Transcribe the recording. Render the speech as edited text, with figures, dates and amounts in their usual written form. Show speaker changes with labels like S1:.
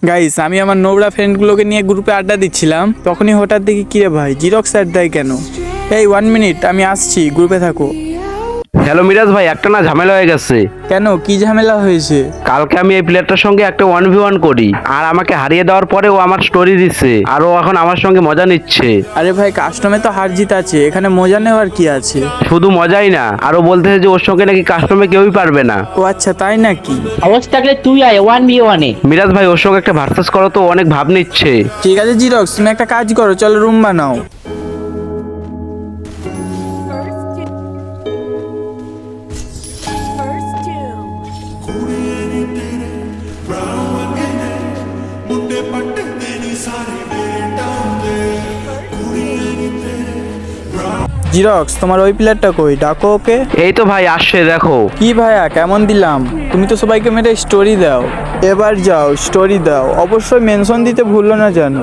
S1: Guys, আমি আমার নোংরা ফ্রেন্ডগুলোকে নিয়ে গ্রুপে আড্ডা দিচ্ছিলাম, তখনই হঠাৎ দেখি কিরে ভাই জিরক্স অ্যাড দেয় কেন। এই 1 মিনিট, আমি আসছি, গ্রুপে থাকো।
S2: হ্যালো মিরাজ ভাই, একটা না ঝামেলা হয়ে গেছে।
S1: কেন, কি ঝামেলা হয়েছে?
S2: কালকে আমি এই প্লেয়ারটার সঙ্গে একটা 1v1 করি, আর আমাকে হারিয়ে দেওয়ার পরে ও আমার স্টোরি দিচ্ছে, আর ও এখন আমার সঙ্গে মজা নিচ্ছে।
S1: আরে ভাই, কাস্টমে তো হার জিত আছে, এখানে মজা নেওয়ার কি আছে?
S2: শুধু মজাই না, আরো বলতেছে যে ওর সঙ্গে নাকি কাস্টমে কেউই পারবে না।
S1: ও আচ্ছা, তাই নাকি?
S3: অবস্থা থাকলে তুই আয় 1v1 এ।
S2: মিরাজ ভাই, ওর সঙ্গে একটা ভার্সেস করো তো, অনেক ভাব নিচ্ছে।
S1: ঠিক আছে জিরক্স, তুমি একটা কাজ করো, চলো রুম বানাও। জিরক্স, তোমার ওই প্লেয়ারটা কই? ডাকো ওকে।
S2: এই তো ভাই আসছে, দেখো।
S1: কি ভাইয়া, কেমন দিলাম? তুমি তো সবাইকে মেরে স্টোরি দাও, এবার যাও স্টোরি দাও, অবশ্যই মেনশন দিতে ভুলো না যেন।